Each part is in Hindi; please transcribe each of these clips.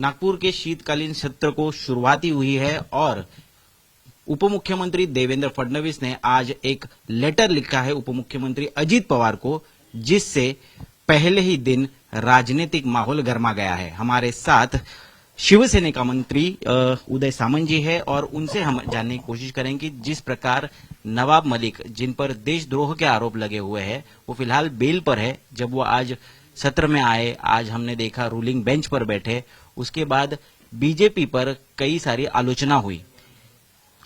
नागपुर के शीतकालीन सत्र को शुरुआती हुई है और उप मुख्यमंत्री देवेंद्र फडणवीस ने आज एक लेटर लिखा है उप मुख्यमंत्री अजित पवार को, जिससे पहले ही दिन राजनीतिक माहौल गर्मा गया है। हमारे साथ शिवसेना का मंत्री उदय सामंत जी है और उनसे हम जानने की कोशिश करेंगे कि जिस प्रकार नवाब मलिक, जिन पर देशद्रोह के आरोप लगे हुए हैं, वो फिलहाल बेल पर है। जब वो आज सत्र में आए, आज हमने देखा रूलिंग बेंच पर बैठे, उसके बाद बीजेपी पर कई सारी आलोचना हुई।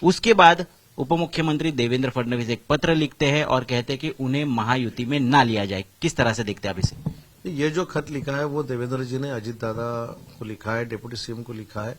उसके बाद उप मुख्यमंत्री देवेंद्र फडणवीस एक पत्र लिखते हैं और कहते हैं कि उन्हें महायुति में ना लिया जाए। किस तरह से देखते हैं आप इसे? ये जो खत लिखा है वो देवेंद्र जी ने अजित दादा को लिखा है, डिप्टी सीएम को लिखा है,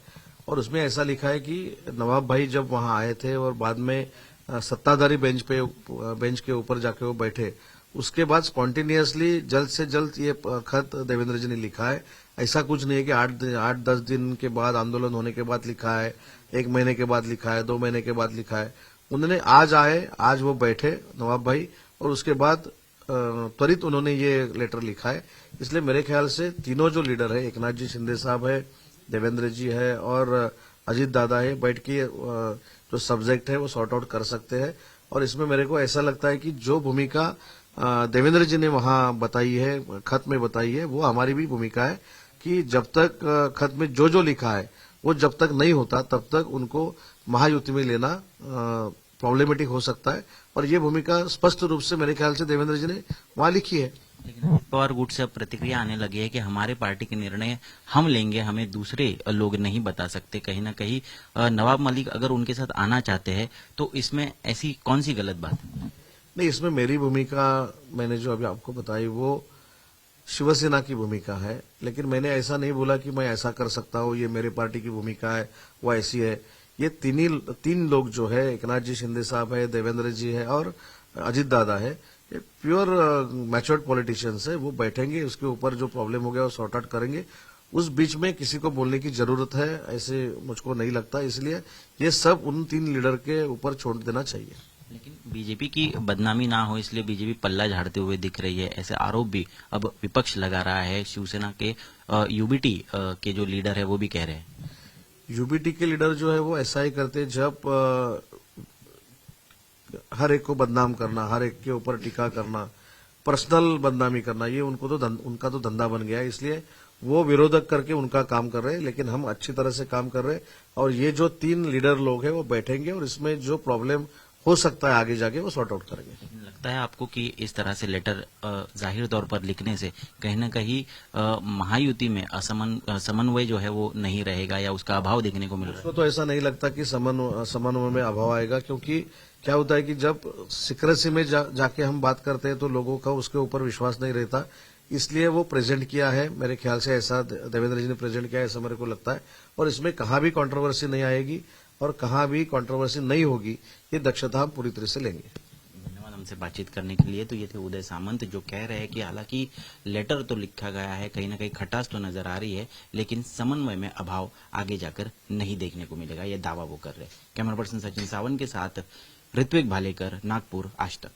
और उसमें ऐसा लिखा है कि नवाब भाई जब वहां आए थे और बाद में सत्ताधारी बेंच के ऊपर जाके वो बैठे, उसके बाद स्पॉन्टेनियसली जल्द से जल्द ये खत देवेंद्र जी ने लिखा है। ऐसा कुछ नहीं है कि 8-10 दिन के बाद, आंदोलन होने के बाद लिखा है, 1 महीने के बाद लिखा है, 2 महीने के बाद लिखा है। उन्होंने आज आए, आज वो बैठे नवाब भाई, और उसके बाद त्वरित उन्होंने ये लेटर लिखा है। इसलिए मेरे ख्याल से तीनों जो लीडर है, एकनाथ जी शिंदे साहब है, देवेंद्र जी है और अजित दादा है, बैठ के जो सब्जेक्ट है वो सॉर्ट आउट कर सकते हैं। और इसमें मेरे को ऐसा लगता है कि जो भूमिका देवेंद्र जी ने वहां बताई है, खत में बताई है, वो हमारी भी भूमिका है कि जब तक खत में जो लिखा है वो जब तक नहीं होता तब तक उनको महायुति में लेना प्रॉब्लमेटिक हो सकता है। और ये भूमिका स्पष्ट रूप से मेरे ख्याल से देवेंद्र जी ने वहां लिखी है। लेकिन पवार गुट से अब प्रतिक्रिया आने लगी है कि हमारे पार्टी के निर्णय हम लेंगे, हमें दूसरे लोग नहीं बता सकते। कहीं ना कहीं नवाब मलिक अगर उनके साथ आना चाहते हैं तो इसमें ऐसी कौन सी गलत बात है? नहीं, इसमें मेरी भूमिका मैंने जो अभी आपको बताई वो शिवसेना की भूमिका है, लेकिन मैंने ऐसा नहीं बोला कि मैं ऐसा कर सकता हूं, ये मेरे पार्टी की भूमिका है, वो ऐसी है। ये तीन लोग जो है, एकनाथ जी शिंदे साहब है, देवेंद्र जी है और अजित दादा है, ये प्योर मैच्योर्ड पॉलिटिशियंस है। वो बैठेंगे, उसके ऊपर जो प्रॉब्लम हो गया वो सॉर्ट आउट करेंगे। उस बीच में किसी को बोलने की जरूरत है ऐसे मुझको नहीं लगता, इसलिए ये सब उन 3 लीडर के ऊपर छोड़ देना चाहिए। लेकिन बीजेपी की बदनामी ना हो इसलिए बीजेपी पल्ला झाड़ते हुए दिख रही है, ऐसे आरोप भी अब विपक्ष लगा रहा है। शिवसेना के यूबीटी के जो लीडर है वो भी कह रहे हैं। यूबीटी के लीडर जो है वो ऐसा ही करते, जब हर एक को बदनाम करना, हर एक के ऊपर टीका करना, पर्सनल बदनामी करना, ये उनका तो धंधा बन गया है। इसलिए वो विरोधक करके उनका काम कर रहे हैं, लेकिन हम अच्छी तरह से काम कर रहे हैं। और ये जो 3 लीडर लोग हैं वो बैठेंगे और इसमें जो प्रॉब्लम हो सकता है आगे जाके वो सॉर्ट आउट करेंगे। लगता है आपको कि इस तरह से लेटर जाहिर तौर पर लिखने से कहीं ना कहीं महायुति में समन्वय जो है वो नहीं रहेगा या उसका अभाव देखने को मिल रहा है? उसको तो ऐसा नहीं लगता कि समन्वय में अभाव आएगा, क्योंकि क्या होता है कि जब सीक्रेसी में जाके हम बात करते हैं तो लोगों का उसके ऊपर विश्वास नहीं रहता। इसलिए वो प्रेजेंट किया है, मेरे ख्याल से ऐसा देवेंद्र जी ने प्रेजेंट किया है, ऐसा मेरे को लगता है। और इसमें कहाँ भी कंट्रोवर्सी नहीं आएगी और कहाँ भी कंट्रोवर्सी नहीं होगी, ये दक्षता हम पूरी तरह से लेंगे। धन्यवाद हमसे बातचीत करने के लिए। तो ये थे उदय सामंत, जो कह रहे हैं कि हालांकि लेटर तो लिखा गया है, कहीं ना कहीं खटास तो नजर आ रही है, लेकिन समन्वय में अभाव आगे जाकर नहीं देखने को मिलेगा, ये दावा वो कर रहे हैं। कैमरा पर्सन सचिन सावंत के साथ ऋत्विक भालेकर, नागपुर, आज तक।